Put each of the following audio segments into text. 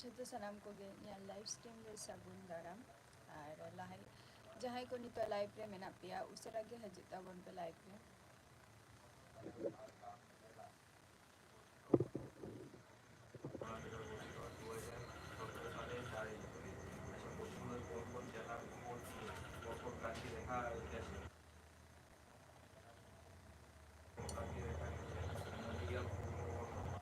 ᱡᱷᱚᱛᱚ ᱥᱟᱱᱟᱢ ᱠᱚᱜᱮ ᱤᱧᱟᱹᱜ ᱞᱟᱭᱤᱵᱷ ᱥᱴᱨᱤᱢ ᱨᱮ ᱥᱟᱹᱜᱩᱱ ᱫᱟᱨᱟᱢ ᱟᱨ ᱡᱟᱦᱟᱸᱭ ᱠᱚ ᱱᱤᱛᱚᱜ ᱞᱟᱭᱤᱵᱷ ᱨᱮ ᱢᱮᱱᱟᱜ ᱯᱮᱭᱟ ᱩᱥᱟᱹᱨᱟ ᱜᱮ ᱦᱤᱡᱩᱜ ᱛᱟᱵᱚᱱ ᱯᱮ ᱞᱟᱭᱤᱵᱷ ᱨᱮ। সালে আচ্ছা পশ্চিমবঙ্গের কোন কোন জেলার উপর দিয়ে কোন প্রাচীর রেখা গেছে প্রাচীর রেখা গেছে নদিয়া পূর্ব বর্ধমান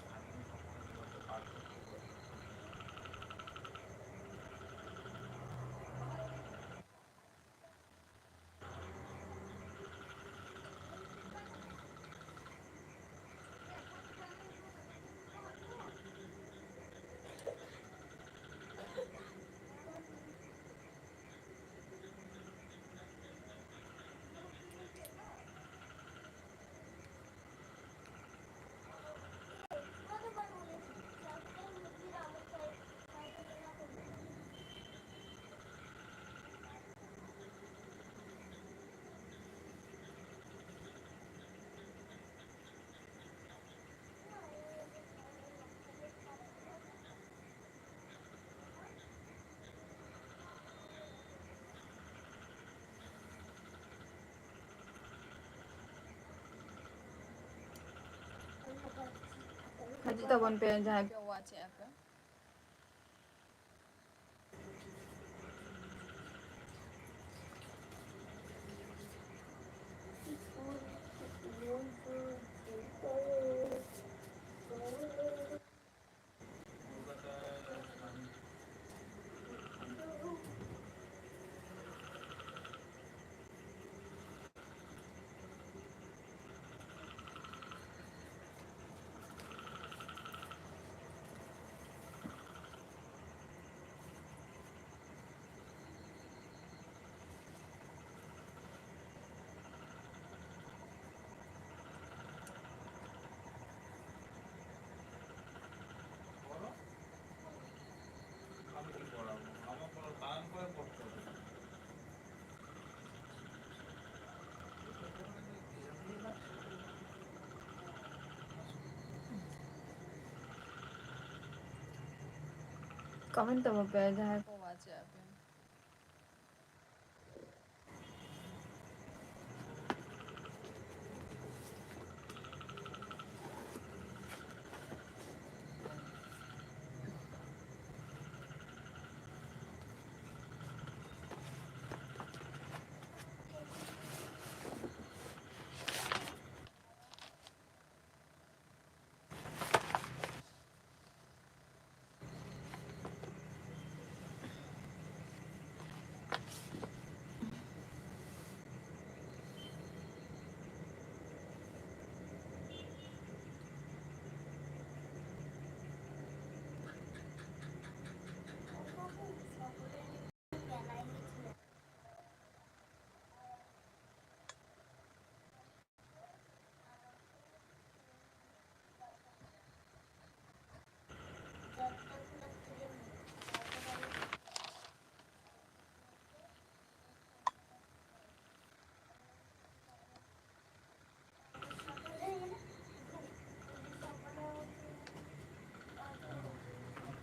স্থানীয় শব্দটি মধ্যে পার্থক্য করুন ᱦᱤᱡᱩᱜ ᱛᱟᱵᱚᱱ ᱯᱮ ᱡᱟᱦᱟᱸᱭ ᱯᱮ ᱳᱣᱟᱪ ᱮᱜᱼᱟ ᱯᱮ। কলকাতার স্থানীয় বলো আমি কি পড়াবো আমার কোনো টান করে পড়তে হবে कमेंट तबो पे जहाँ को वाच एआ पे।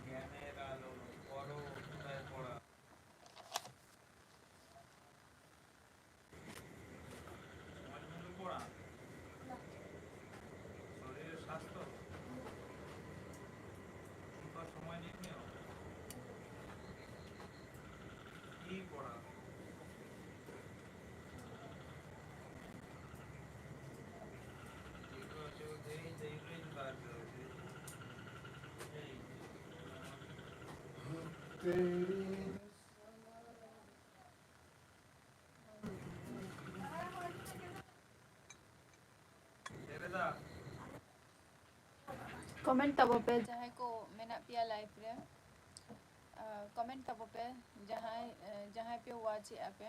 জ্ঞানের আলো পড়ো কোথায় পড়া সমাজ মূল্য পড়া শরীরের স্বাস্থ্য কিংবা সময় নির্ণয় কি পড়া যেগুলো আছে এইগুলোই তো কাজ রয়েছে এই ছেড়ে দা कमेंट तबो पे जहाँ को मेना पिया लाइव रे कमेंट तबो पे जहाँ पे वाच एआ पे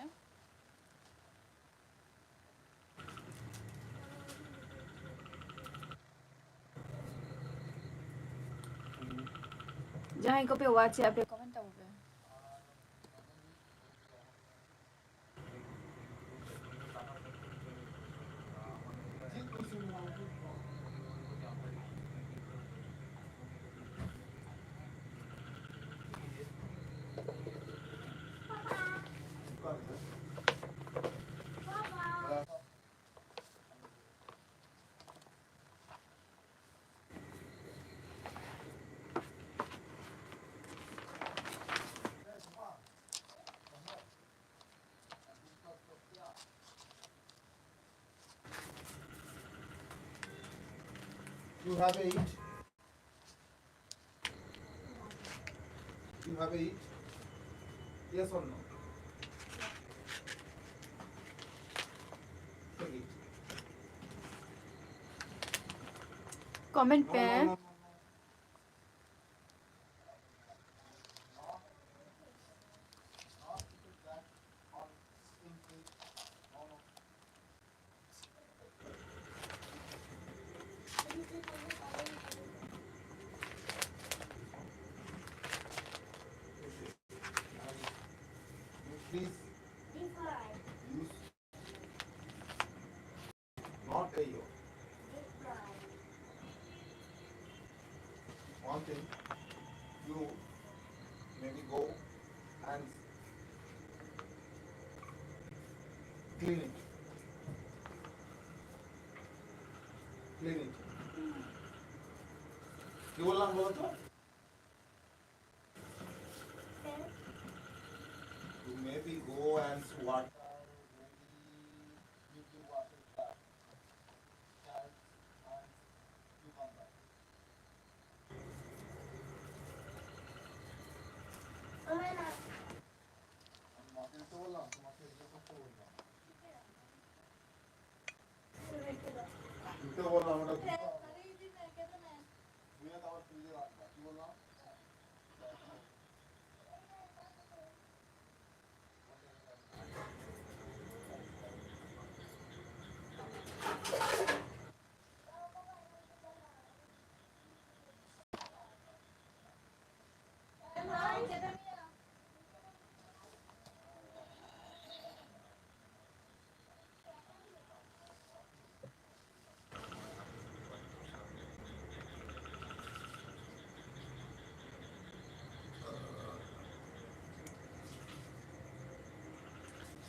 जहाँ को पे वाच एआ पे कमेंट तबो पे। You have a eat. You have a eat. Yes or no? Take it. Comment No, पे no, no, no. Please use not a yo. One thing, you maybe go and clean it. Clean it. কি বললাম বলো তো? You maybe go and water. Maybe you can water that. Carrots and cucumber. আমি মাকে দিতে বললাম, তোমাকে এগুলো করতে বললাম। দিতে বললাম, ওটা ধুয়ে তারপর ফ্রিজে রাখবা। কি বললাম?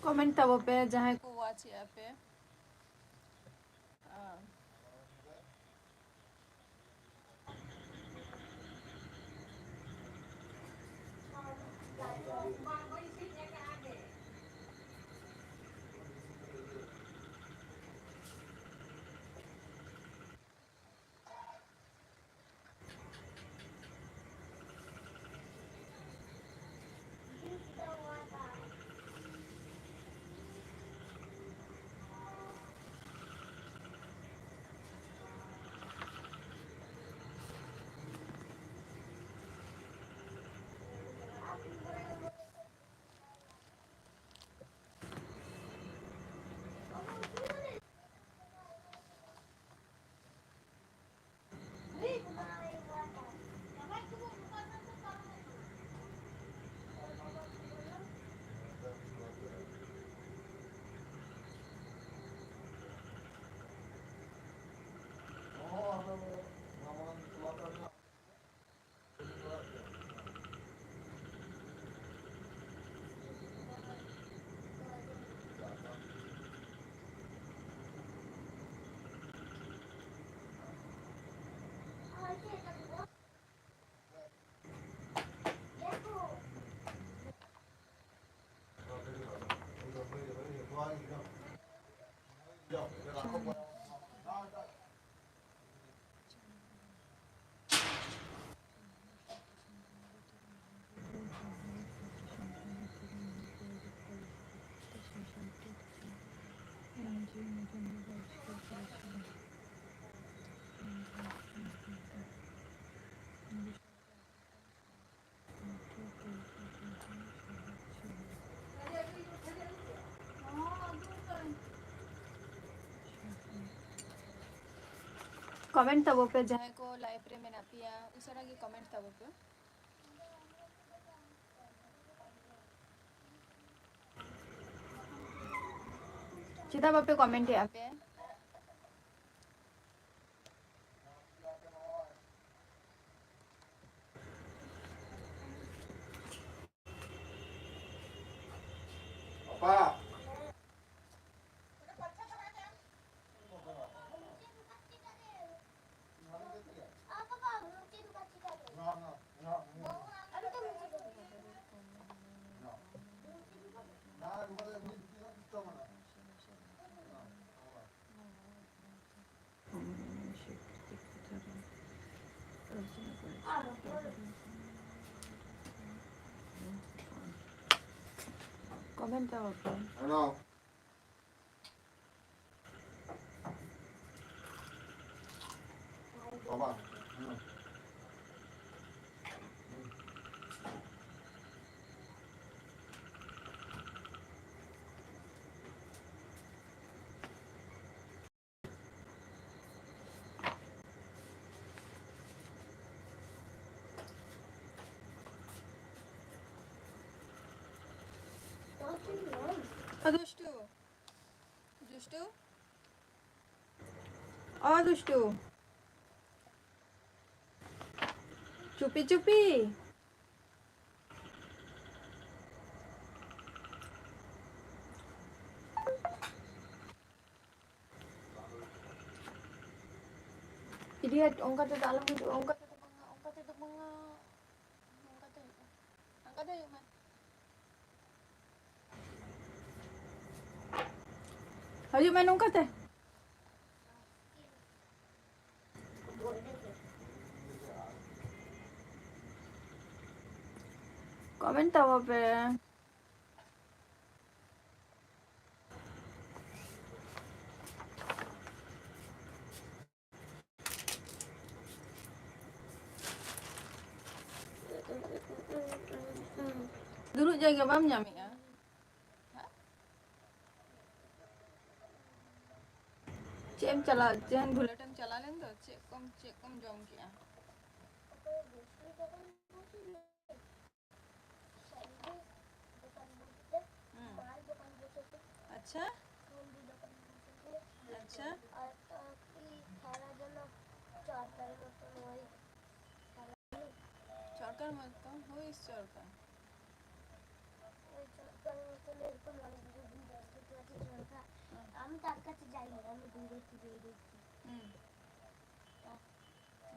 कमेंट तब पे जहाँ को वाच या पे कमेंट तब पे जहाँ को लाइव रे में ना पिया उसरा की कमेंट तब पे चिता पे कमेंट यहाँ पे Apa? Comment daw po. Ano? Baba. Ano? দুষ্টু দুষ্টু দুষ্টু চুপি চুপি idiot angkat itu dalam itu angkat itu mga angkat itu mga angkat itu man Hayu man angkat comment daw pe duduk jaga bam nyami ya cem chala jen bulletin chala len to cek kom jom kiya अच्छा अच्छा চরকার মতো who is চরকার আমি তার কাছে যাই না আমি দূরে থেকে দেখছি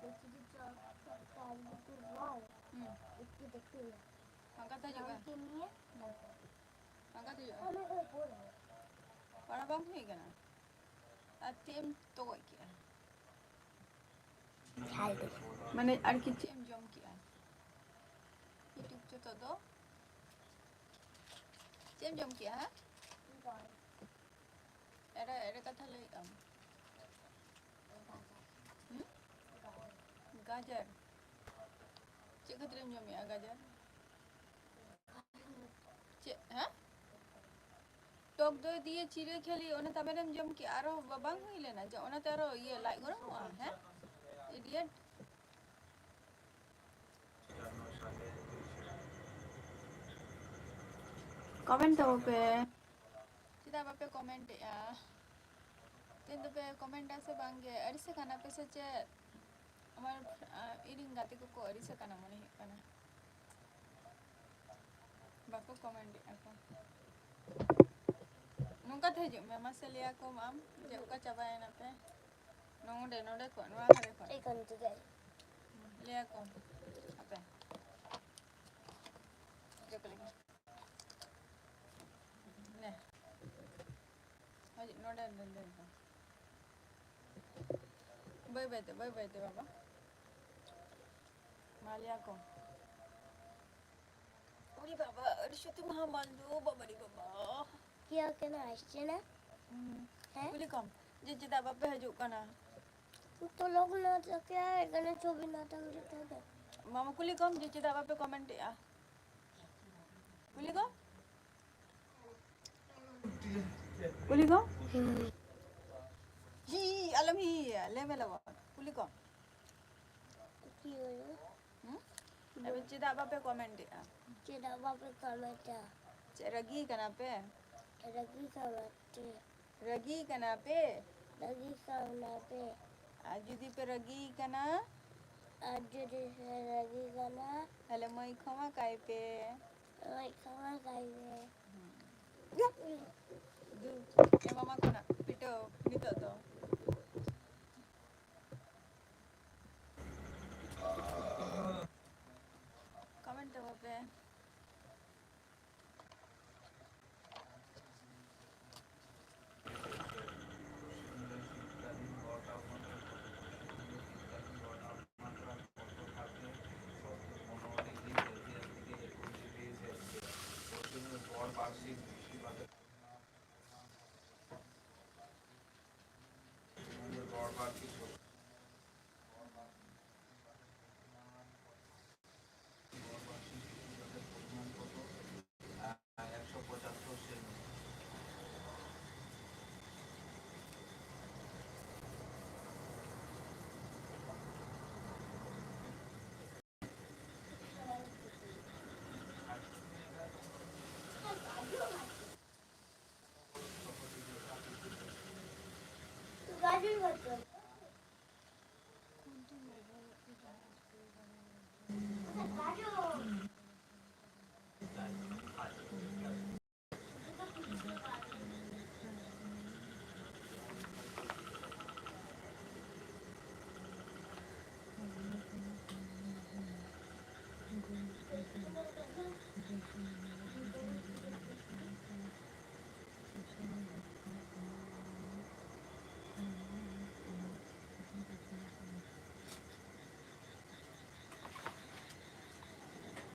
দেখছি যে চরকার রং একটু দেখতে angkat aja kan রংকে নিয়ে angkat aja আমি ওই পড়ে para bang hui kana atim to kiya ছাই দেখি মানে আর কি চেম জম কিয়া ইউটিউব চ তো দো চেম জম কিয়া era কথা লই গাজর cek katrim jom ya gajar cek টক দই দিয়ে চিড়ে খেলি ওনা তামেরম জম কি আরো বাবাং হইলে না যে ওনাতে আরো ইয়ে লাই গরম হ্যাঁ idiot comment daw pe sida bape comment ya tin pe comment ase bange arise kana pe sache amar iring gati ko arise kana mone kana bako comment ako nungka thaju me masalia ko mam je uka chabaya na pe node ko nwa khare ko এইখান থেকে যাই liya ko ape jokali ne haji node dende bye te baba malia ko Uri baba arshu tu maha malu baba ri baba কেউ কেন আসছে না হ্যাঁ Uli kom je jeda bape hajuk kana তো লোক না থাকে এখানে ছবি না থাকলে থাকে mama kuli kom je jeda bape comment ya Uli kom Uli kom hi alam hi le mela wa Uli kom কি হলো Abi jeda bape comment ya যেটা বাপের কামাইটা ragi kana pe এটা কি কামাচ্ছে ragi kana pe লাগি কামাতে judi pe ragi kana আর যদি লাগি কানা hale moi khoma kai pe ওই খাওয়া খাইবে du mama kona pito nito to comment daw pe বার্ষিক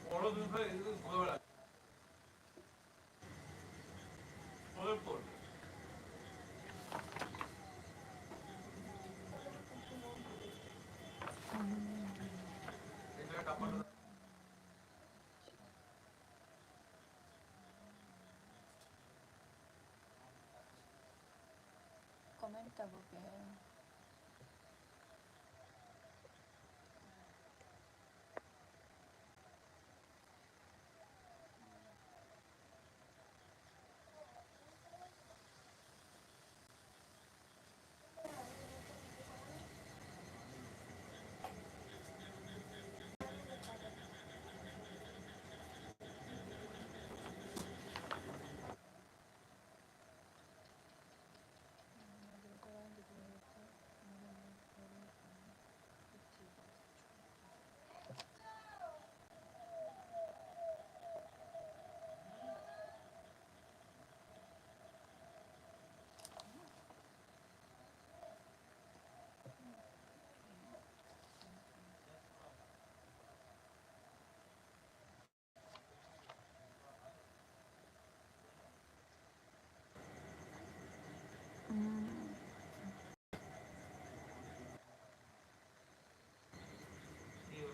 বড় দুধ ঘোরা অল্প এটা কাপড় Comenta porque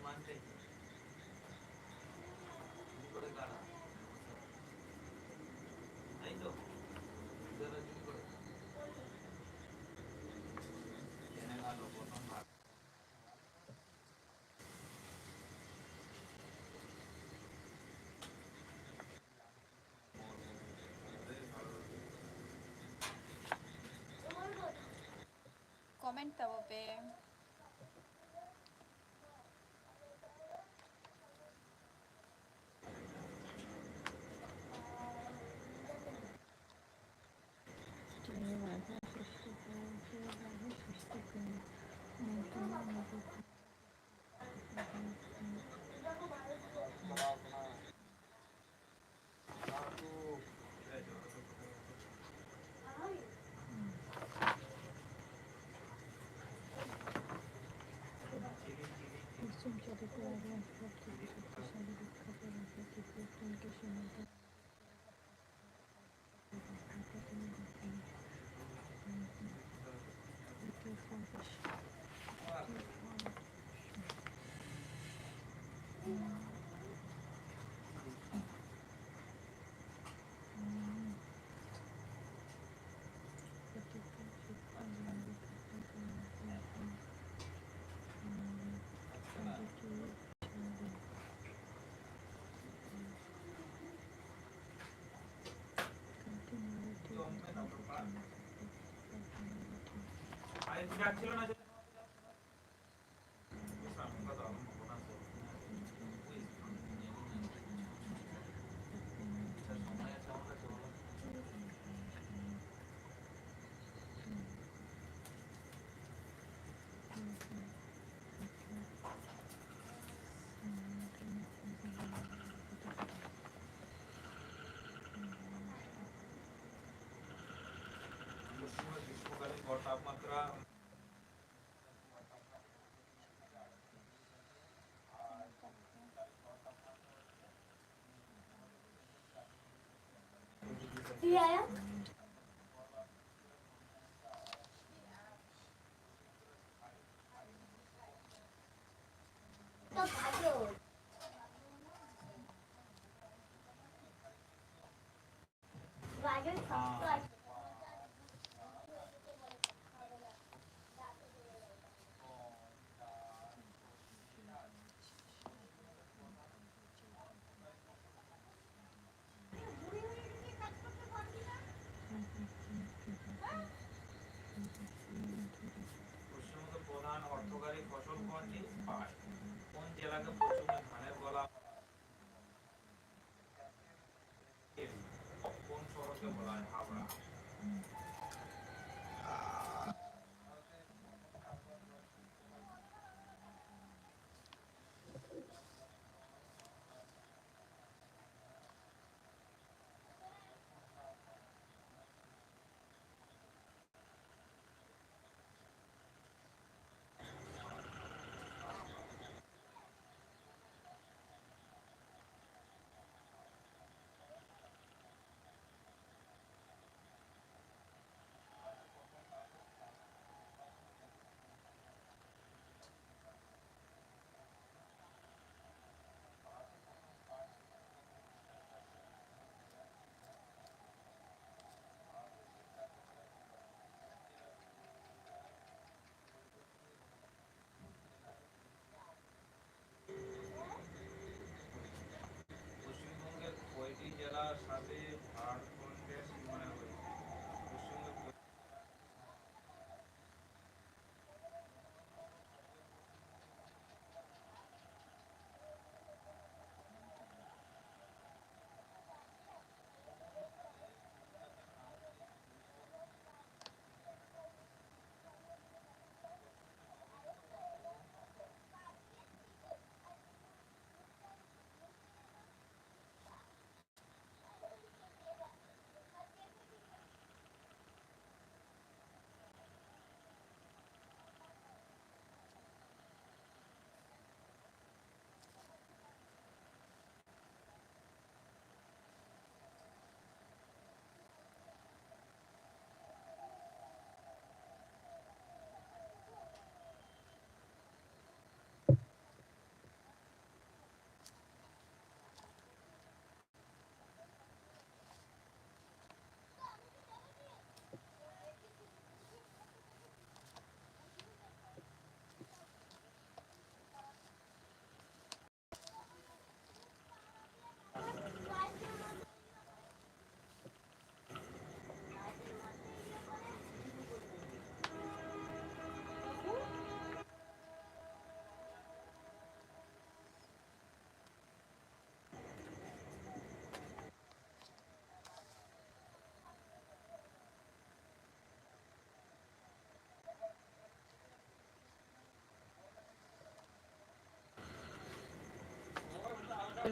মানতে করে কারা তাই তো করে জেনে ভালো প্রথম ভাগ comenta porque আরে যাচ্ছিল না গ্রীষ্মকালীন গড় তাপমাত্রা Yeah. তো ভালো গাজর শক্ত আছে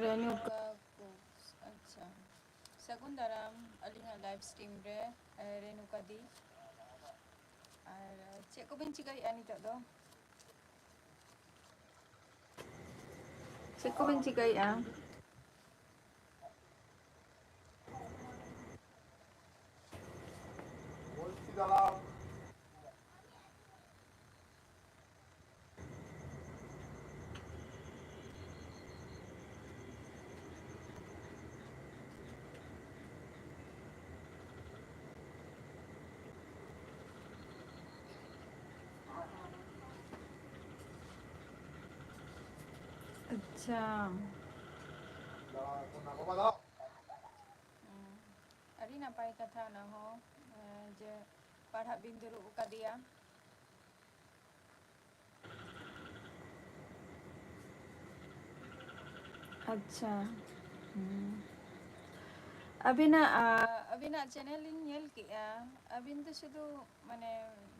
रेणुका कुक्स अच्छा सगुन दाराम अलिंगा लाइव स्ट्रीम रे रेणुका दी और चेक को बिन चिकाई नितो दो चेक को बिन चिकाई বলছি দাঁড়াও अच्छा দাঁড়াও এখন না বাবা দাঁড়াও अरी नापाय कथा ना हो जे पढ़ा बिन दुरुब कदिया अच्छा अबिना चैनल ᱧᱮᱞ ᱠᱮᱜᱼᱟ अबिन तो शुधु माने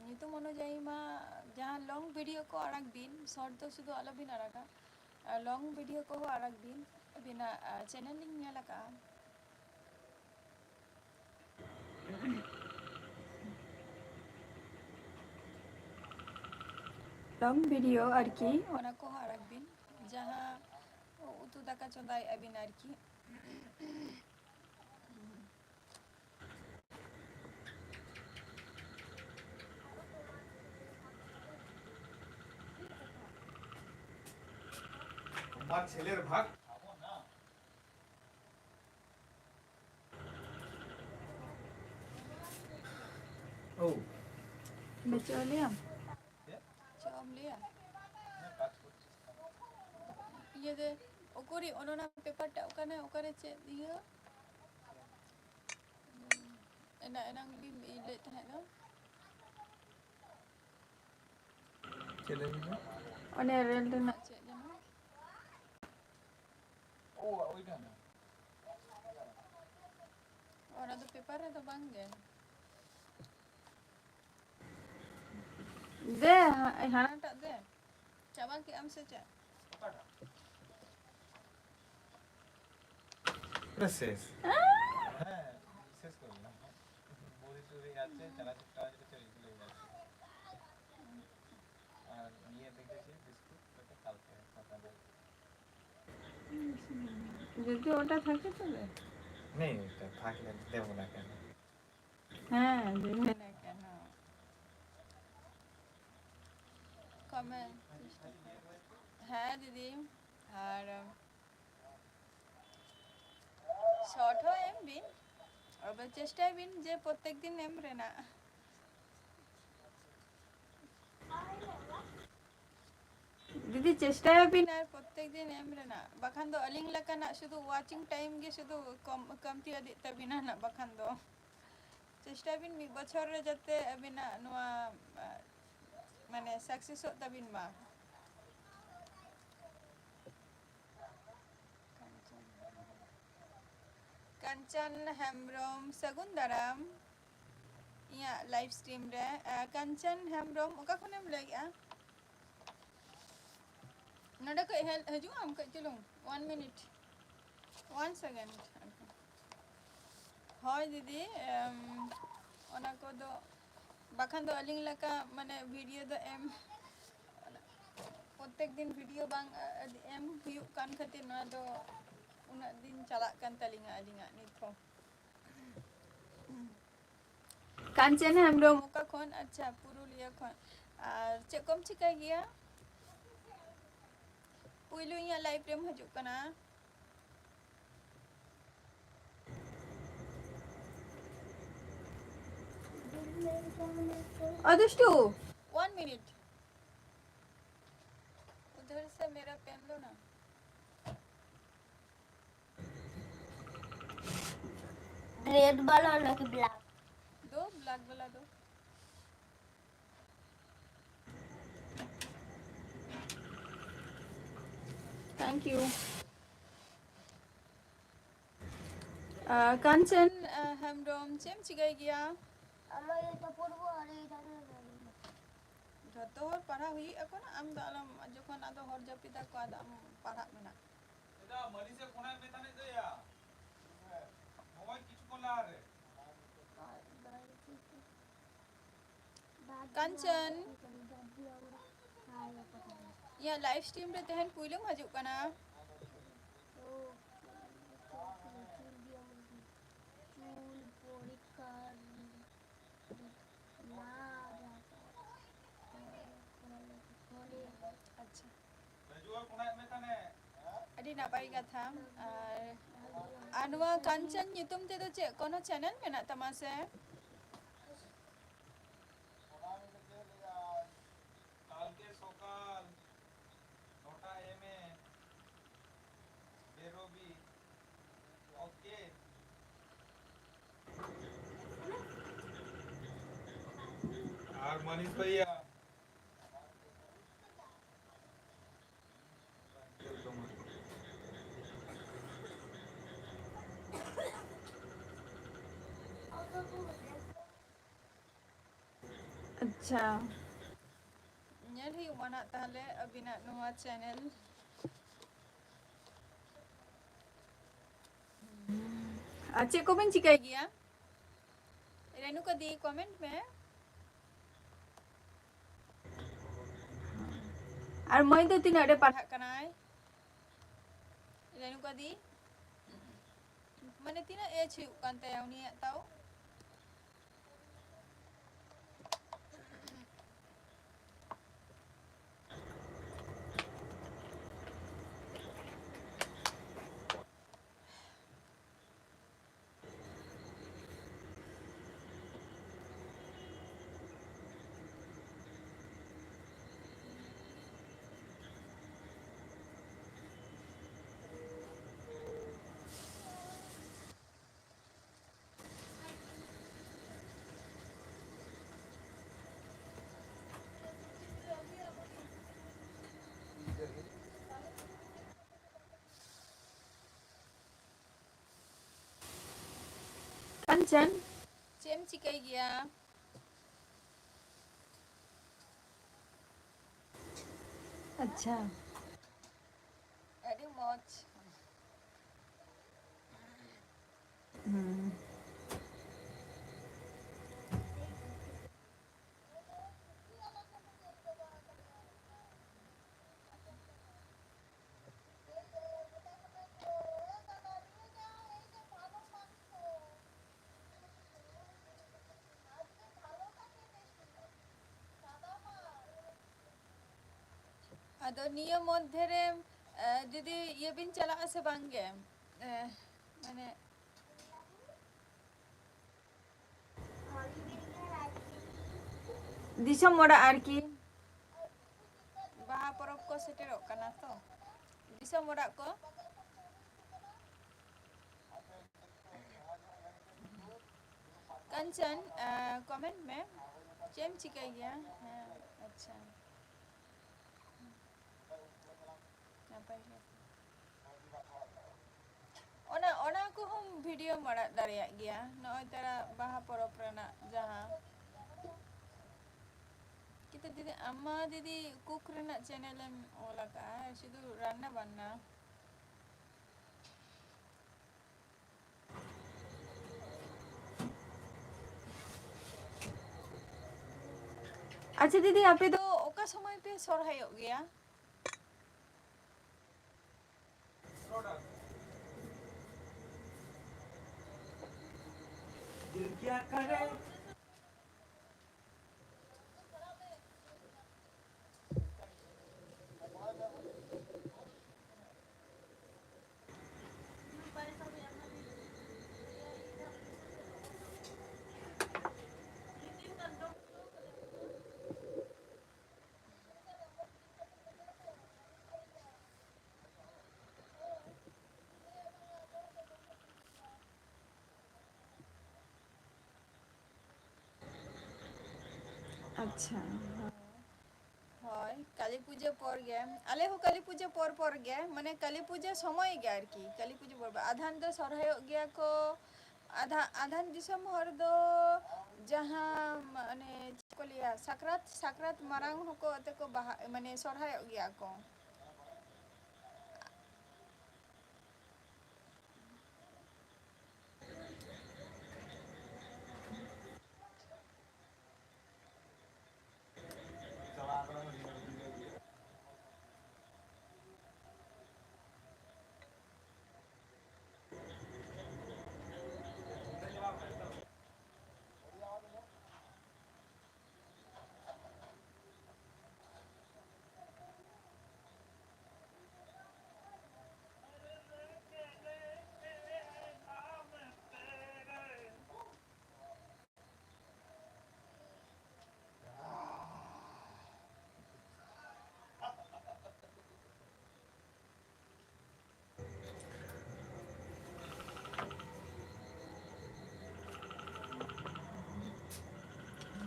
नितुम अनुयायी मा जहाँ लॉन्ग वीडियो को आड़ाग बिन शॉर्ट तो शुधु आलो बिन आड़ागा लॉन्ग वीडियो को आड़ाग बिन अबिना चैनल ᱧᱮᱞ ᱟᱠᱟᱜᱼᱟ लॉन्ग वीडियो आरकी ओना को आड़ाग बिन जहाँ उतु दाका चंदाय अबिन आरकी তোমার ছেলের ভাগ ও बच्चों लिया क्या? चौम लिया না কাজ করছি ये दे ओकोरी ओनोना पेपर टा ओकाने ओकारे चे दिया एना एनांग भी ले तहे ना ছেলে নিয়ে ओने रेल ना चे जनो ও ওইটা না और तो पेपर है तो बांगे दे हाना टा दे चाबा की आम से चे এটা শেষ হ্যাঁ শেষ করলাম মুড়ি টুড়ি আছে চানাচুর টানাচুর চলে যাচ্ছে আর নিয়ে দেখেছি বিস্কুট ওটা কালকে সকালে যদি ওটা থাকে তো দে নেই এটা থাকলে দেবো না কেন হ্যাঁ দেবে না কেন কমেন্ট হ্যাঁ দিদি আর শর্ট হয় এম বিন আর চেষ্টায় বিন যে প্রত্যেক দিন এম রে না दीदी चेष्टा बिन और प्रत्येक दिन एम रेना बखान दो अलिंग लकाना शुधु वाचिंग टाइम गे शुधु कमती अदि तबिना ना बखान दो चेष्टा बिन मी बछर रे जते अबिना नवा माने सक्सेस हो तबिन मा कंचन हेम्ब्रम सगुन दाराम या लाइव स्ट्रीम रे कंचन हेम्ब्रम ओका खनेम लैया नोडे को हजू हम को चलो 1 मिनट 1 सेकंड हाय दीदी ओना को दो बखान दो अलिंग लका माने वीडियो दो एम प्रत्येक दिन वीडियो बांग एम हुयु कान खातिर ना दो उना दिन चला कान तलिंगा अलिंगा निथो कांचन हमरो मुका खोन अच्छा पुरुलिया खोन और चेकम चिका गया पुइलु इया लाइव रे हजू कना अदुष्टू 1 मिनट उधर से मेरा पेन लो ना रेड वाला और कि ब्लैक दो ब्लैक वाला दो थैंक यू कंचन हेम्ब्रम चेम चिगाई गया আমার এটা পড়বো আর এইটা जतो हर पढ़ा हुई अको ना आम द आलम जखन आदो हर जपिदा को आद आम पढ़ा मेना ᱪᱮᱫᱟᱜ ᱢᱟᱹᱞᱤᱥᱮ ᱯᱷᱳᱱᱟᱭ ᱢᱮ ᱛᱟᱦᱮᱸᱫ ᱫᱚᱭᱟ ᱱᱚᱜᱼᱚᱭ ᱠᱤᱪᱷᱩক্ষণ ᱞᱟᱦᱟᱨᱮ Kanchan, ya live stream re tehen puilung hajuk kana. চুল পরীক্ষার না Acha. Rajua phonaय me tane Adi napai katha. Anwa Kanchan nyutum te do che kono channel menak tama se? কালকে সকাল 9টা AM এ বেরোবি ওকে আর মানিস ভাইয়া अच्छा nyel hi mana tahle abinat noa channel Aceh ko ben cikai gya Renu ka di comment में আর মই তো তিন আড়ে পাঠাক Kanai Renu ka di মানে তিনা age hu kan tayaw niya tau Kanchan Cem cikai gya अच्छा अरे मौज ᱟᱫᱚ ᱱᱤᱭᱟᱹ ᱢᱚᱫᱽᱫᱷᱮ ᱨᱮ ᱡᱩᱫᱤ ᱤᱭᱟᱹ ᱵᱤᱱ ᱪᱟᱞᱟᱜ ᱟᱥᱮ ᱵᱟᱝᱜᱮ মানে ᱫᱤᱥᱚᱢ ᱚᱲᱟᱜ ᱟᱨᱠᱤ ᱵᱟᱦᱟ ᱯᱚᱨᱚᱵᱽ ᱠᱚ ᱥᱮᱴᱮᱨᱚᱜ ᱠᱟᱱᱟ ᱛᱚ ᱫᱤᱥᱚᱢ ᱚᱲᱟᱜ ᱠᱚ कंचन कमेंट में चेम चिकाई गया हाँ अच्छा नापाई गया ona ko hum video mara dareyak gya noy tara baha porop rena jaha kita didi amma didi cook rena channel em ola ka shudu ranna banna अच्छा दीदी आपे तो ओका समय पे सोरहायok गया दिल क्या करे अच्छा হয় কালী পূজা পর গে আলে হো কালী পূজা পর গে মানে কালী পূজা সময় গে আর কি কালী পূজা পর আধান তো সরহায়ক গিয়া কো আধান দিসম হর দো jahan মানে ko liya sakrat marang hoko ate ko মানে সরহায়ক গিয়া কো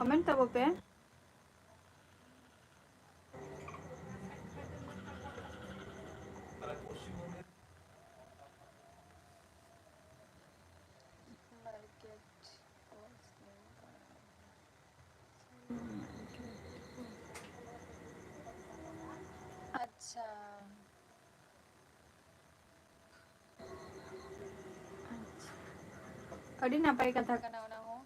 Comment tabo pe. তাহলে পশ্চিমবঙ্গের আচ্ছা ᱟᱹᱰᱤ ᱱᱟᱯᱟᱭ ᱠᱟᱛᱷᱟ ᱠᱟᱱᱟ ᱚᱱᱟ ᱦᱚᱸ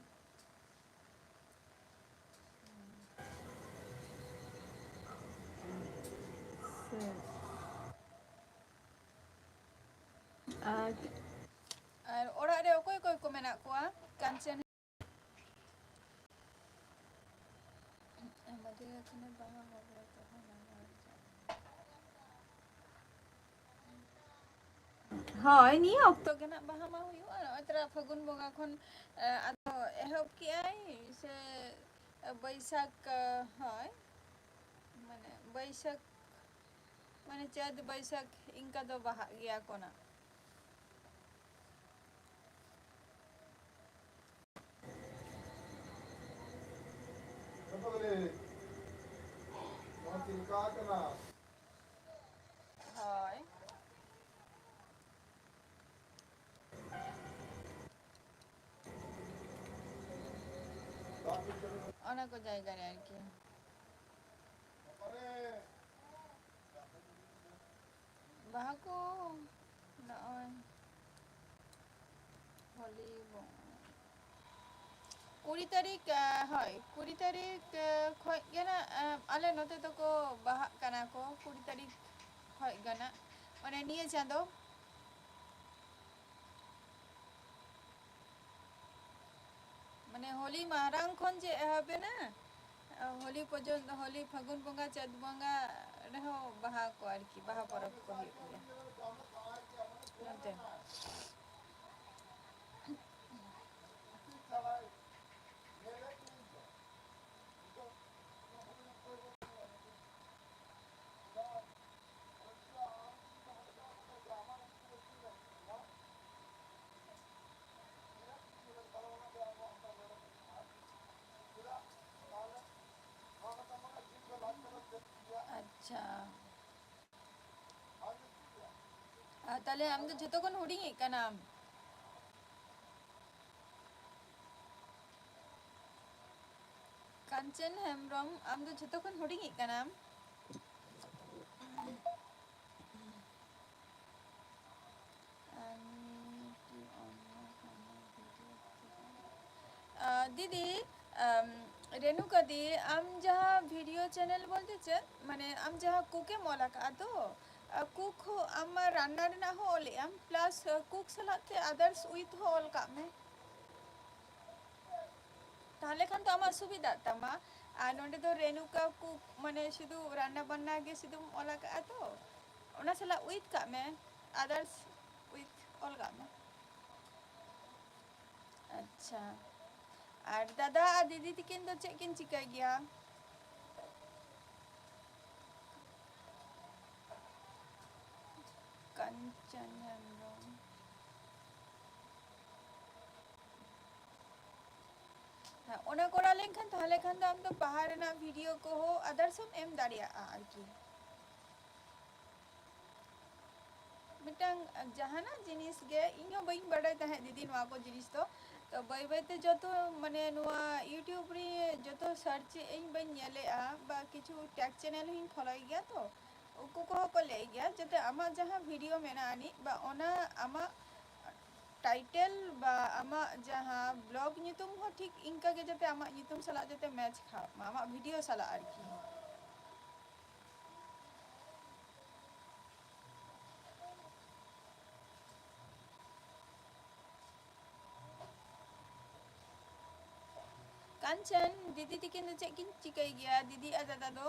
ᱟᱨ ᱚᱲᱟᱜ ᱨᱮ ᱚᱠᱚᱭ ᱚᱠᱚᱭ ᱠᱚ ᱢᱮᱱᱟᱜ ᱠᱚᱣᱟ ᱠᱟᱧᱪᱚᱱ আমাদের এখানে বাহা হবে তখন হয় নিয়ে অক্ত ᱜᱮ ᱱᱟᱜ ᱵᱟᱦᱟ ᱢᱟ ᱦᱩᱭᱩᱜᱼᱟ ᱱᱚᱜᱼᱚᱭ ᱛᱚᱨᱟ ᱯᱷᱟᱹᱜᱩᱱ ᱵᱚᱸᱜᱟ ᱠᱷᱚᱱ ᱟᱫᱚ ᱮᱦᱚᱵ ᱠᱮᱜᱼᱟᱭ ᱥᱮ ᱵᱟᱹᱭᱥᱟᱹᱠ হয় মানে বৈশাখ মানে চাঁদ বৈশাখ ইনকা ᱫᱚ ᱵᱟᱦᱟᱜ ᱜᱮᱭᱟ ᱠᱚ ᱱᱟᱜ হয় ᱚᱱᱟ ᱠᱚ ᱡᱟᱭᱜᱟ ᱨᱮ ᱟᱨᱠᱤ ᱵᱟᱦᱟ ᱠᱚ ᱱᱚᱜᱼᱚᱭ হোলি 20 তারিখ হয় 20 তারিখ ᱠᱷᱚᱡ ᱜᱮ ᱱᱟᱜ ᱟᱞᱮ ᱱᱚᱛᱮ ᱫᱚᱠᱚ ᱵᱟᱦᱟᱜ ᱠᱟᱱᱟ ᱠᱚ 20 তারিখ ᱠᱷᱚᱡ ᱜᱮ ᱱᱟᱜ ᱢᱟᱱᱮ ᱱᱤᱭᱟᱹ ᱪᱟᱸᱫᱳ মানে হোলি মারাং খন যে এহবে না হোলি পর্যন্ত হোলি ফাগুন বঙ্গা চাঁদ বঙ্গা রেহো বাহা কো আর কি বাহা পরব কো হুᱭᱩᱜ ᱜᱮᱭᱟ ᱱᱚᱛᱮ আচ্ছা তাহলে আমি তো যতক্ষণ হুডিং কানাম কাঞ্চন হেমব্রম আমি তো যতক্ষণ হুডিং কানাম দিদি রেণুকা দি আম যাহা ভিডিও চ্যানেল বলতে চে মানে আম যাহা কুকে মলা কা তো কুক হো আমার রান্না রেনা হো অলে আম প্লাস কুক সালাতে আদার্স উইথ হো অল কা মে তাহলে খান তো আমার সুবিধা তামা আর নন্ডে তো রেণুকা কুক মানে শুধু রান্না বান্না গে শুধু অলা কা তো ওনা সালা উইথ কা মে আদার্স উইথ অল কা মে আচ্ছা আর দাদা আর দিদি তিকিন তো চে কিন চিকাই গিয়া কাঞ্চন হেমব্রম হ্যাঁ ওনা করা লেনখান তাহলে খান তো আম তো পাহাড় না ভিডিও কো হো আদার্স हम एम দাঁড়িয়া আর কি মিটাং জাহানা জিনিস গে ইনো বইং বাড়াই তাহে দিদি নোয়া কো জিনিস তো বাই বাইতে যত মানে নোয়া ইউটিউব রে যত সার্চ এই বাই নেলে বা কিছু ট্যাগ চ্যানেল হিন ফলাই গিয়া তো উকু কো কো লে গিয়া যাতে আমা যাহা ভিডিও মেনা আনি বা ওনা আমা টাইটেল বা আমা যাহা ব্লগ নিতুম হো ঠিক ইনকা গে যাতে আমা নিতুম সালা যাতে ম্যাচ খা আমা ভিডিও সালা আর কি কাঞ্চন দিদি তিকিন তো চে কিন চিকাই গিয়া দিদি আর দাদা দো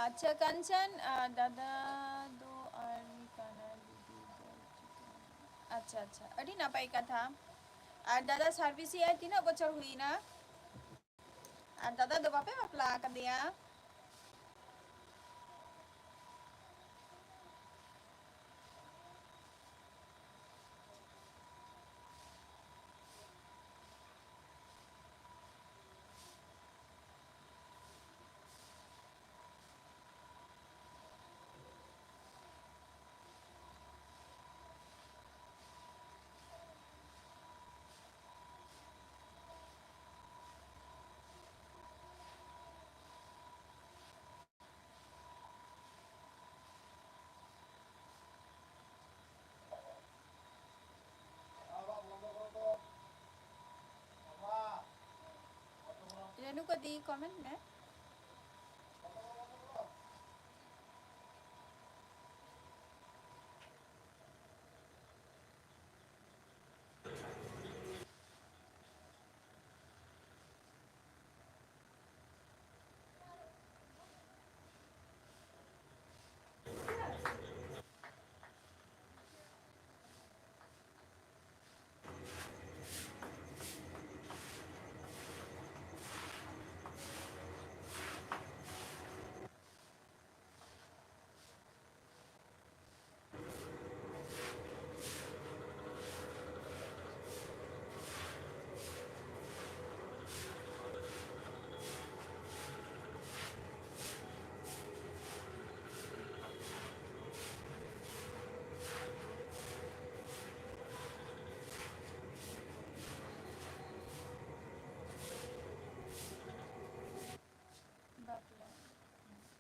अच्छा कंचन दादा दो आर्मी काना दीदी दो अच्छा अच्छा अड़ी नापाई कथा और दादा सर्विस ही तीना बचर हुई ना और दादा दो बापे बापला कर दिया रेनू को दी कमेंट में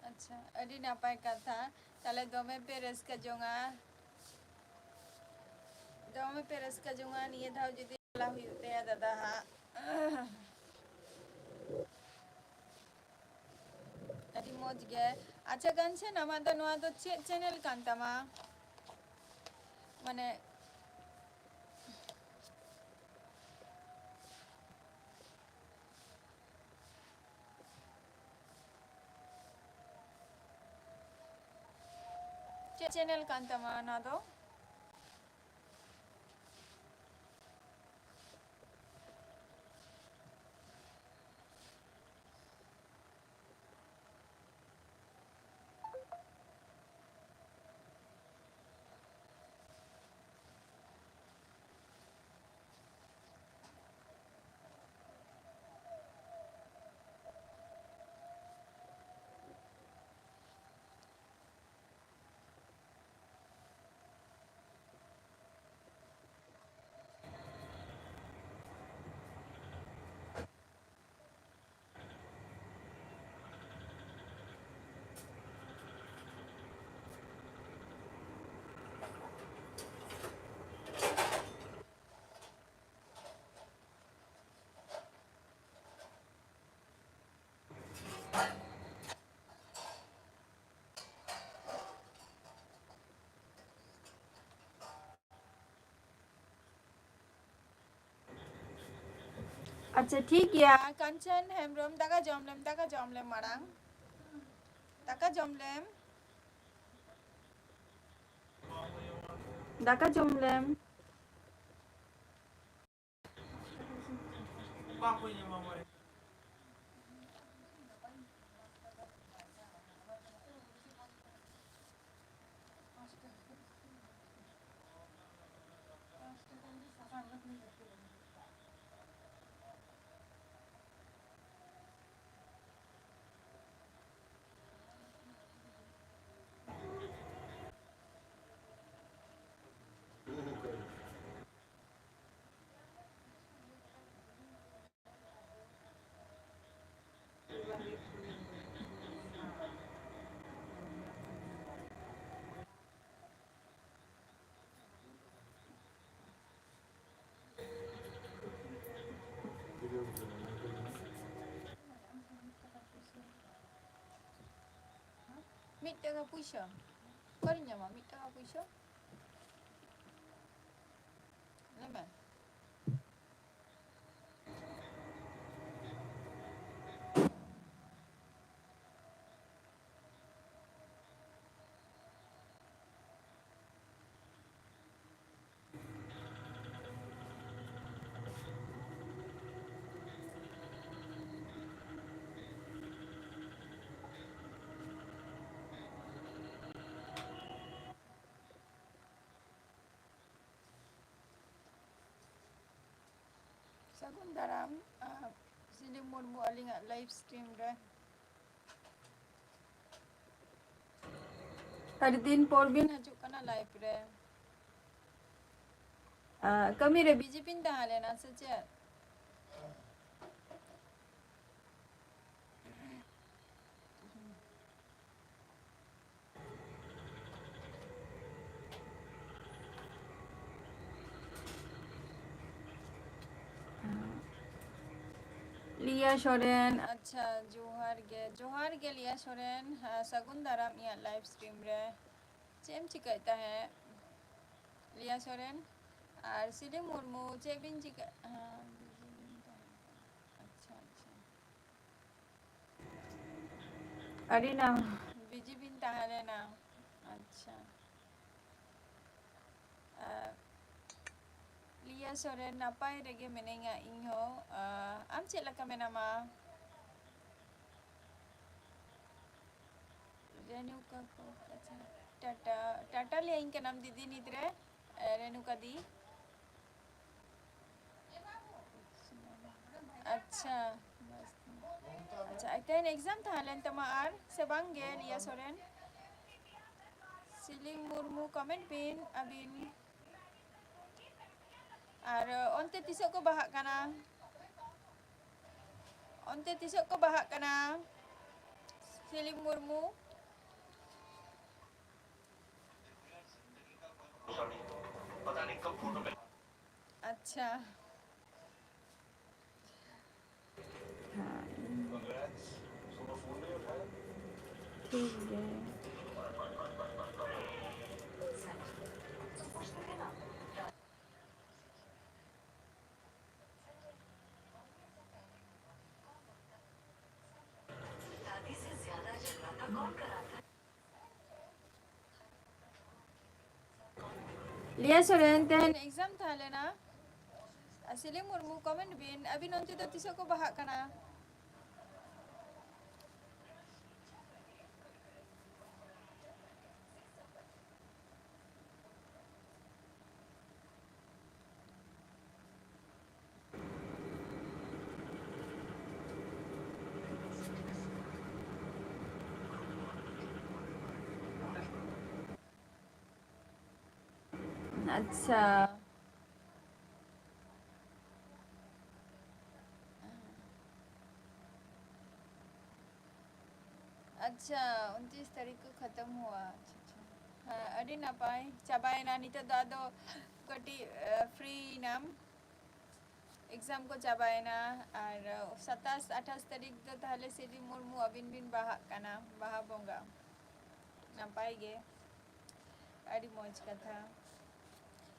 अच्छा अड़ी नापाई कथा ताले दोमे पे रस्का जोंगा दोमे पे रस्का जोंगा निये धाव जुदी ला हुई होते हैं दादा हा अड़ी मौज गए अच्छा कंचन हमारा नवा तो चैनल कांता मा माने चैनल कांता मा ना दो अच्छा ठीक ya कंचन Hembram दाका जमलेम Marang दाका जमलेम Mid taka puisa. Korinya ma mid taka puisa. Lemen. ᱥᱟᱹᱜᱩᱱ ᱫᱟᱨᱟᱢ ᱥᱤᱞᱤ ᱢᱩᱨᱢᱩ ᱟᱹᱞᱤᱧᱟᱜ ᱞᱟइভ ᱥᱴᱨᱤᱢ ᱨᱮ ᱟᱹᱰᱤ ᱫᱤᱱ ᱯᱚᱨ ᱵᱤᱱ ᱦᱤᱡᱩᱜ ᱠᱟᱱᱟ ᱞᱟइভ ᱨᱮ ᱠᱟᱹᱢᱤ ᱨᱮ ᱵᱤᱡᱤ ᱵᱤᱱ ᱛᱟᱦᱮᱸ ᱞᱮᱱᱟ ᱥᱮ ᱪᱮᱫ लिया सोरेन अच्छा जोहार गे लिया सोरेन सगुन दाराम इया लाइव स्ट्रीम रे चेम चिकायता है लिया सोरेन और सिली मुर्मू चे बिन चिका अच्छा अच्छा अरे ना बिजी बिन ताहले ना अच्छा लिया सोरेन नापाय रेगे मेनेंगा इहो आम चेक लका मेनामा रेणुका को अच्छा टाटा टाटा लिया इनका नाम दीदी निद्रे रेणुका दी अच्छा अच्छा एकटा एग्जाम था लेन तमा आर से बांगे लिया सोरेन सिलिंग मुर्मू कमेंट बिन अबिन और onte tisok ko bahak kana onte tisok ko bahak kana ceiling Murmu पता नहीं कब फोटो में अच्छा ठीक है लिया सोरेन तेहन एग्जाम था लेना सिलिंग मुर्मू कमेंट बिन अभी नंते तो तिसो को bahak kana अच्छा अच्छा 29 तारीख को ख़त्म हुआ अच्छा हाँ अड़ी ना पाए चाबाए ना नहीं तो दादो कटी फ्री नाम एग्जाम को चाबाए ना और 27-28 तारीख तो ताहले सिली मुर्मू अबिन बिन बाहा काना बाहा बोंगा ना पाएगे अड़ी मौज का था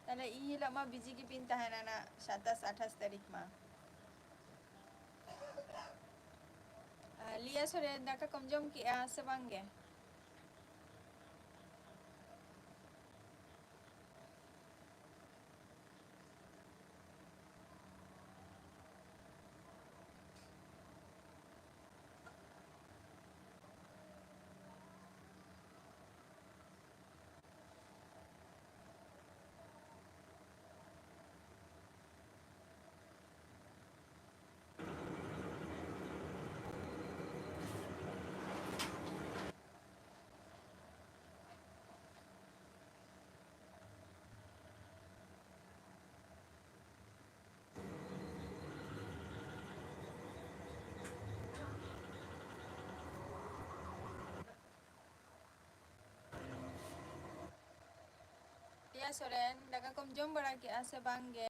ताहले ई लमा बिजी की बिन ताहना ना 27-28 तारीख मा लिया सोरे दाका कमजम की से बांगे लिया सोरेन दाका कमजम बड़ा की से बांगे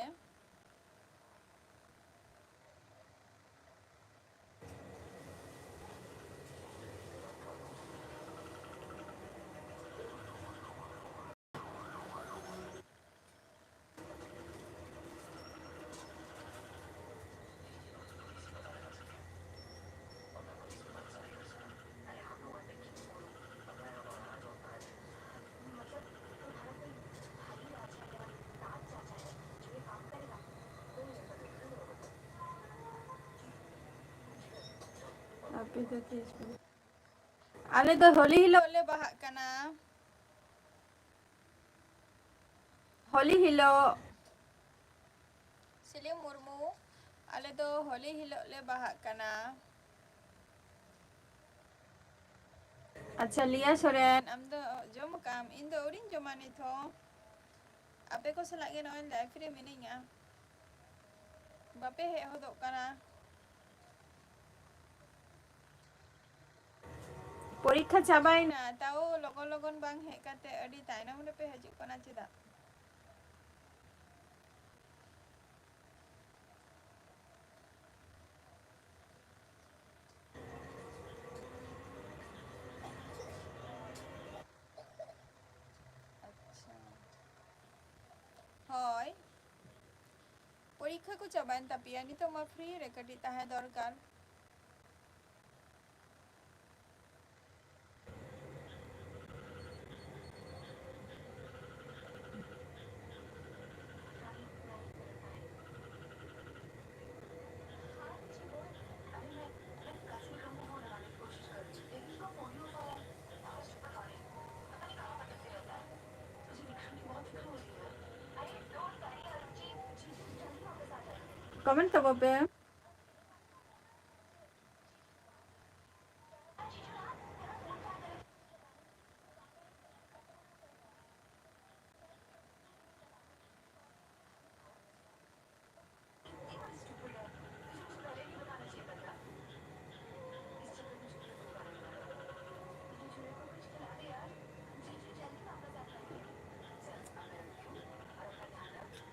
अभी तो 30 मिनट आले तो होली हिलो ले बाहा काना होली हिलो सिली मुर्मू आले दो होली हिलोग ले बाहाग कना अच्छा लिया सोरेन आम दो जम काम इन दो उरिन जमा नित हो आपे को सलाग गे नॉय लाइफ रे मिनिङा बापे हे होदो कना परीक्षा चाबायना ताओ लगन लगन बांग हे काते अडी तायनम रे पे हजिक कना चेदा अच्छा होय परीक्षा को चाबायन तापिया नि तो मा फ्री रे कटी ताहे दरकार कमेंट तब पे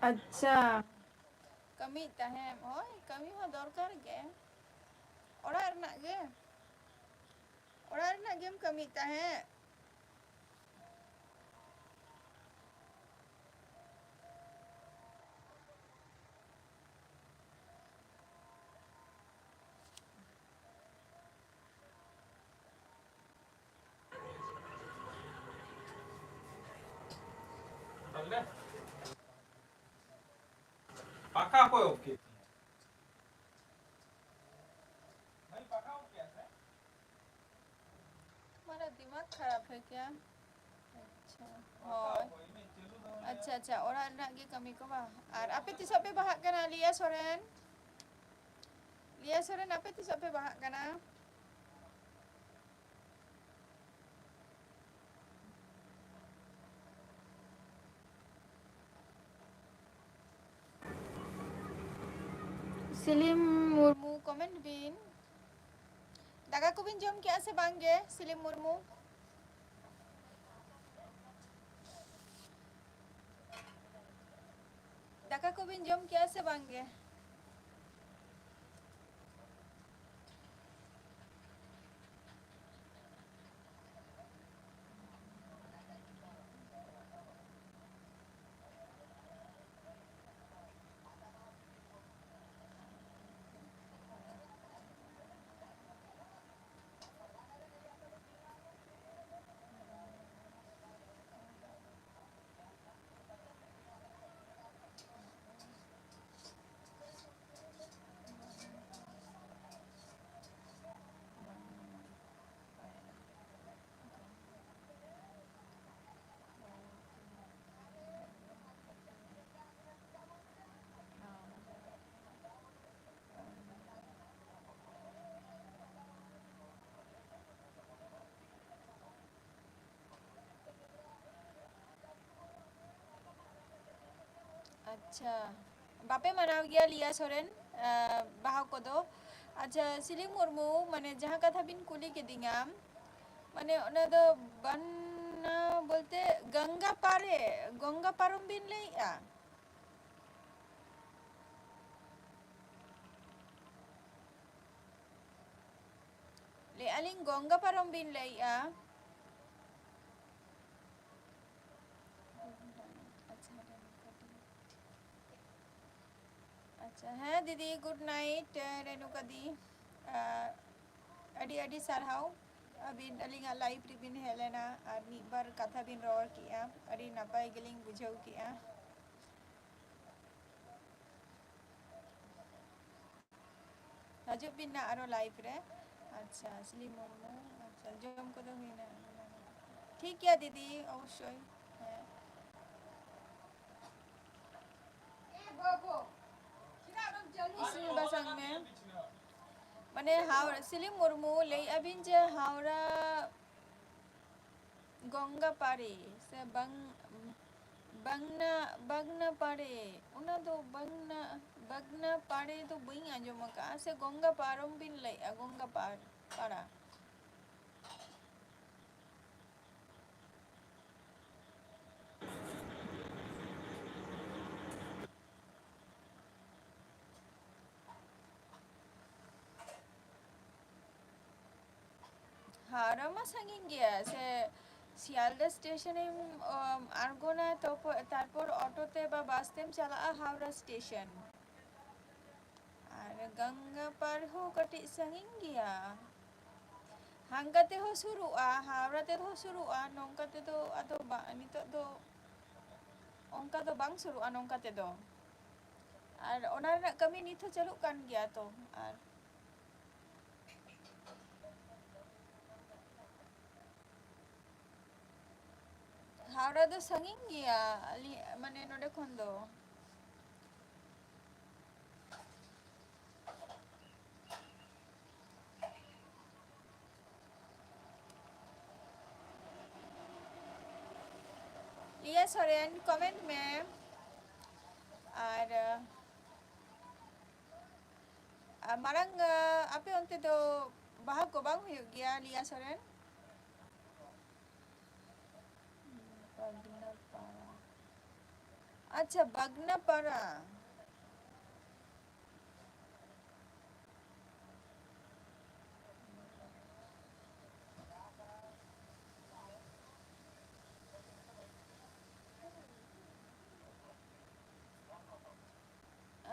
अच्छा कमी ताहे होय कमी हो दरकार गे ओड़ा रना गेम कमी ताहे Tahu पाका कोई ओके नहीं पाका ओके है तुम्हारा दिमाग खराब है क्या अच्छा होय अच्छा अच्छा ओड़ा रना गे कमी को बा और आपे तिसा पे बाहाग कना लिया सोरेन आपे तिसा पे बाहाग कना सिलिम मुर्मू कमेंट बिन दागा को बिन जम क्या से बांगे सिलिम मुर्मू दागा को बिन जम क्या से बांगे अच्छा बापे मनाव गया लिया सोरेन बाहाव को दो अच्छा सिलिम मुर्मू माने जहाँ कथा बिन कुली के दिंगाम माने ओना दो बन बोलते गंगा पारम बिन ले ले अलिंग गंगा पारम बिन ले अच्छा है दीदी गुड नाइट रेणुका दी अडी अडी सारहाव अबिन अलिंगा लाइव रिबिन हेलेना और मी बार कथा बिन रोर किया अडी नापाय गेलिंग बुझाव किया हजू बिन ना आरो लाइव रे अच्छा स्लिम मुर्मू अच्छा जम को दो हिना ठीक है दीदी अवश्य इसी में बस माने हावड़ा सिलिम मुर्मू ले अबिन जे हावड़ा गंगा पारे से बंगना बंगना पारे उना दो बंगना पारे तो बई आंजम का से गंगा पारम बिन ले गंगा पारा हारमा संगीन गया से শিয়ালদা স্টেশনে আরগোনা তারপর অটোতে বা বাসতেম চালাগᱼᱟ হাওড়া স্টেশন আর গঙ্গা পার হো কাটিᱡ ᱥᱟᱺᱜᱤᱧ ᱜᱮᱭᱟ ᱦᱟᱝᱜᱟ ᱛᱮᱦᱚᱸ ᱥᱩᱨᱩᱜᱼᱟ ᱦᱟᱣᱲᱟ ᱛᱮᱦᱚᱸ ᱥᱩᱨᱩᱜᱼᱟ ᱱᱚᱝᱠᱟ ᱛᱮᱫᱚ ᱟᱫᱚ ᱱᱤᱛᱚᱜ ᱫᱚ ᱚᱱᱠᱟ ᱫᱚ ᱵᱟᱝ ᱥᱩᱨᱩᱜᱼᱟ ᱱᱚᱝᱠᱟ ᱛᱮᱫᱚ ᱟᱨ ᱚᱱᱟ ᱨᱮᱱᱟᱜ ᱠᱟᱹᱢᱤ ᱱᱤᱛ ᱦᱚᱸ ᱪᱟᱹᱞᱩᱜ ᱠᱟᱱ ᱜᱮᱭᱟ ᱛᱚ ᱟᱨ हावड़ा दो संगीन गया माने नोडे खन दो लिया सोरेन कमेंट में और मारंग आपे उनते दो बाहा को बांग हुई गया लिया सोरेन अच्छा बगनापाड़ा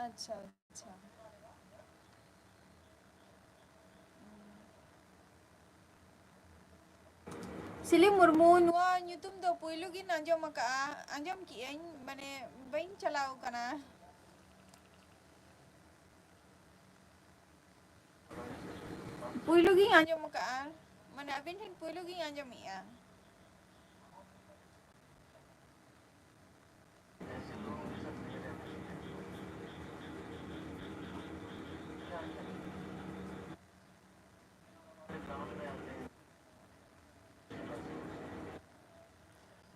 अच्छा अच्छा सिली मुर्मू नुआ ᱧᱩᱛᱩᱢ ᱫᱚ ᱯᱩᱭᱞᱩ ᱜᱤᱧ ᱟᱸᱡᱚᱢ ᱟᱠᱟᱜᱼᱟ ᱟᱸᱡᱚᱢ ᱠᱤᱟᱹᱧ ᱢᱟᱱᱮ ᱵᱟᱹᱧ ᱪᱟᱞᱟᱣ ᱠᱟᱱᱟ ᱯᱩᱭᱞᱩ ᱜᱤᱧ ᱟᱸᱡᱚᱢ ᱟᱠᱟᱜᱼᱟ ᱢᱟᱱᱮ ᱟᱵᱤᱱ ᱴᱷᱮᱱ ᱯᱩᱭᱞᱩ ᱜᱤᱧ ᱟᱸᱡᱚᱢᱮᱜᱼᱟ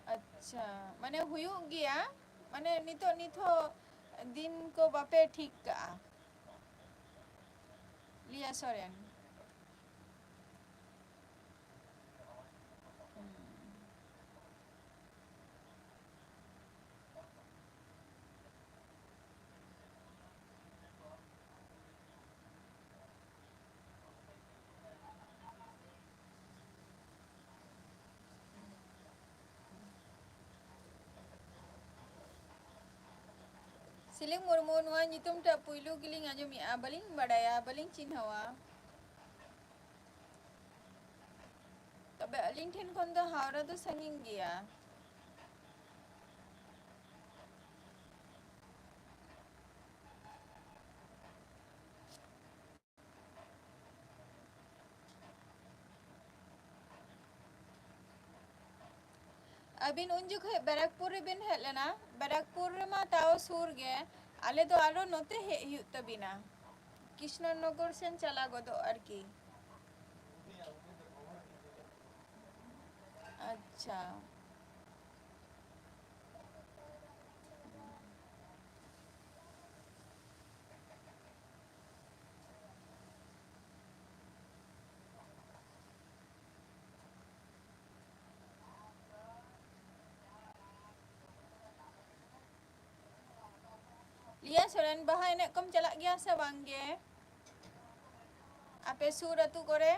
अच्छा माने हुयुग गया माने नित हो दिन को बापे ठीक का लिया सोरेन सिलिंग मुर्मू नुआ ᱧᱩᱛᱩᱢ टा पुइलू गिलिंग आंजोमेआ बालिंग बाडाया बालिंग चिन्हावा तबे अलिंग ठेन खन दो हावड़ा दो संगीन गया अबिन उन जुखे बैरकपुर रे बिन हेज लेना बैरकपुर रे मा ताओ सुर गे आले दो आरो नोते हे हुयुग तबिना कृष्णनगर सेन चला गदो आरकी अच्छा लिया सोरेन बाहा एने कम चला गया से बांगे आपे सुर अतु करे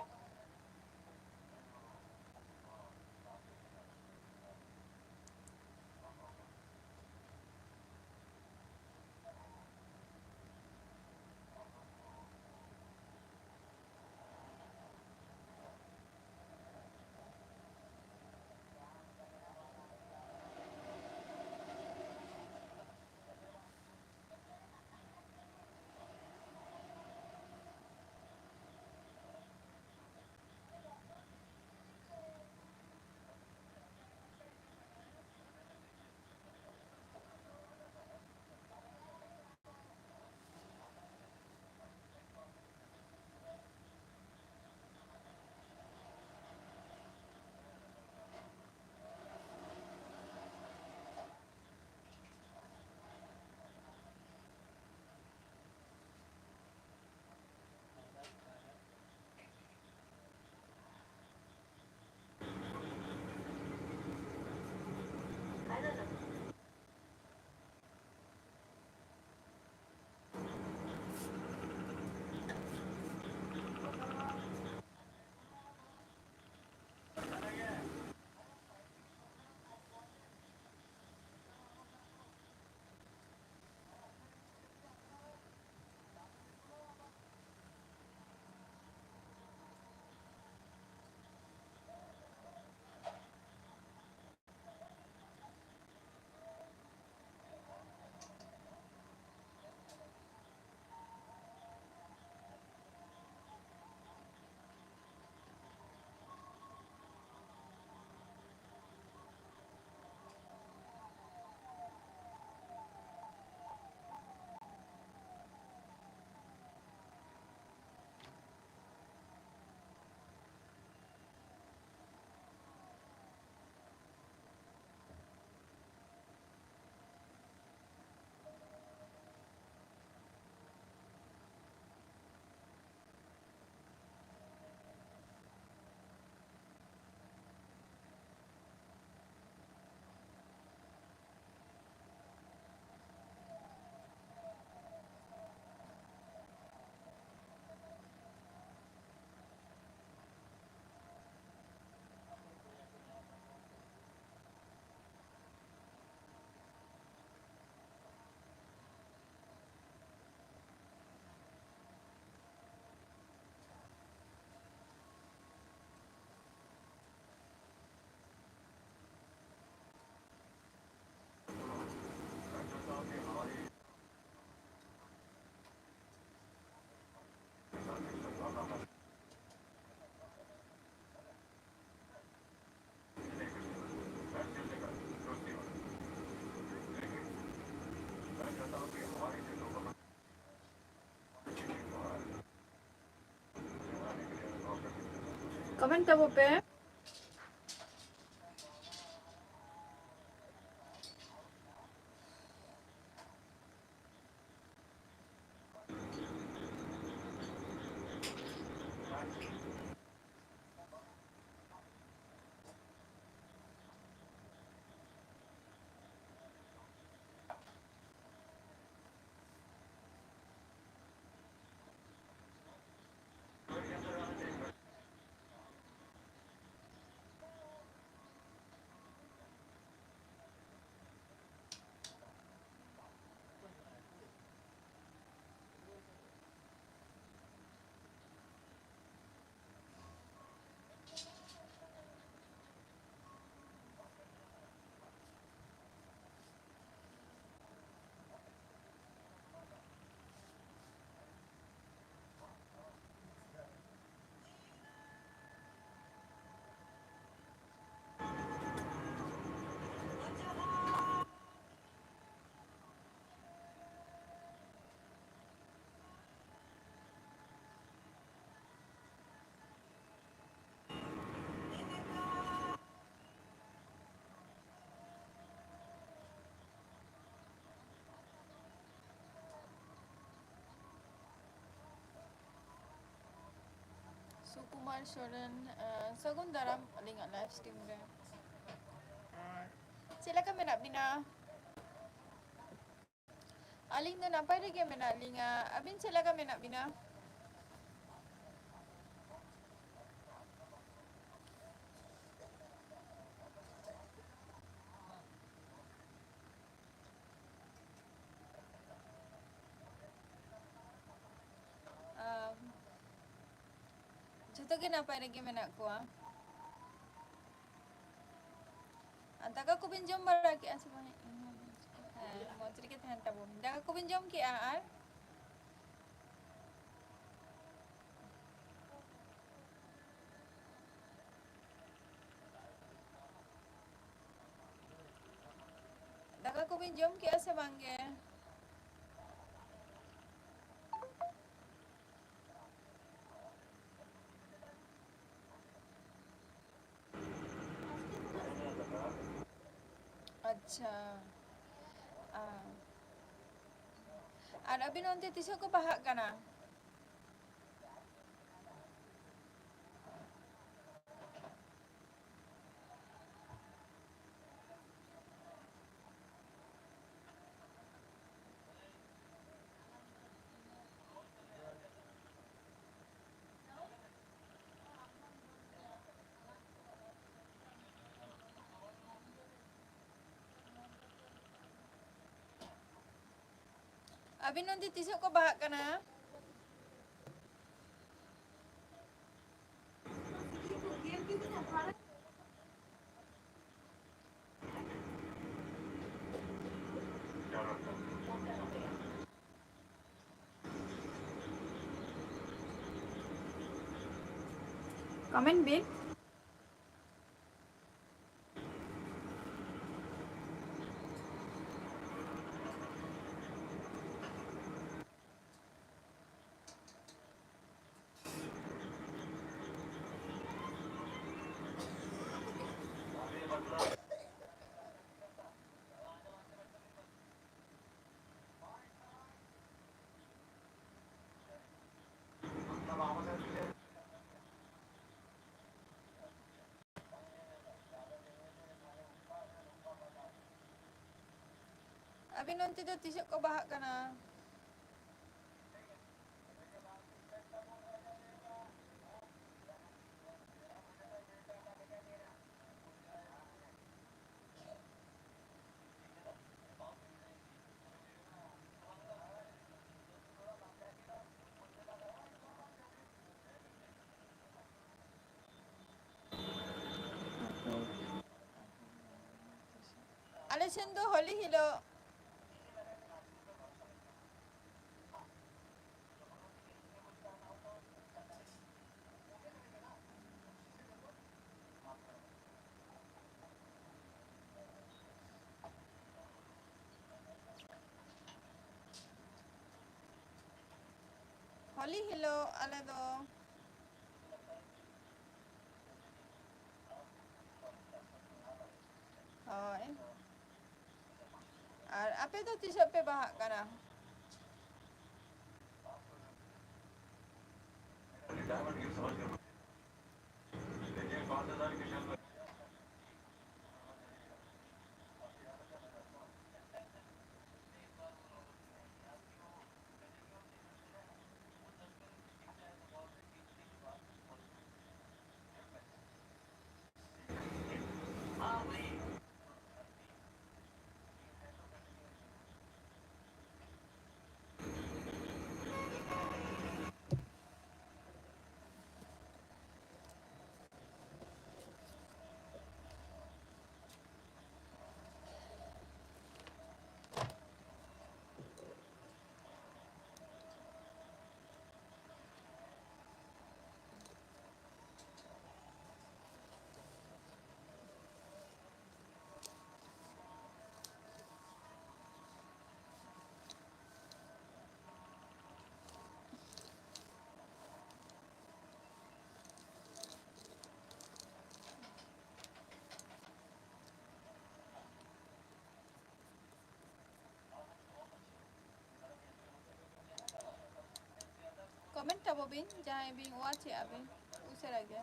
Comment tabo pe? Sukumar Soren, Sagun daram aling live stream re. Silakan menak bina. Aling na napai lagi menak linga. Abin silakan menak bina. Jatuh ke napai lagi menak kuah. Antaka ko pinjam baraki asma. Mau sedikit hantar bom. Dah ko pinjam ki ar. Dah ko pinjam ki asa bangge. अच्छा আর abin onte tiso ko bahak kana abin onte tiso ko bahak kana comment bin abin onte to tiso ko bahak kana Alessandro Holy Hilo Holy Hilo ala do Ar apa tu tisu pe bahak kana? Komen tak Bobin? Jangan bing watch ya abin. Usir aja.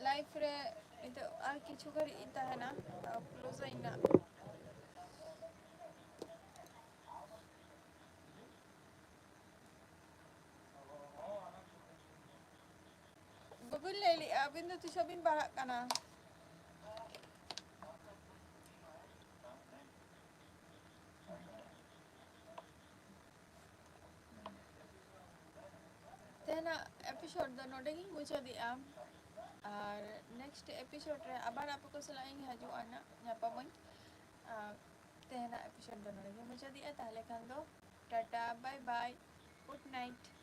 Live re itu আর কিছু করে ইতা है ना close I না Bobin leli abin tu sabin bahak kana. Tehna episode dah nodegi mucha di am. Ar next episode re abar apa ko selain haju anak nyapa moy. Tehna episode dah nodegi mucha di tahle kan do. Tata bye bye. Good night.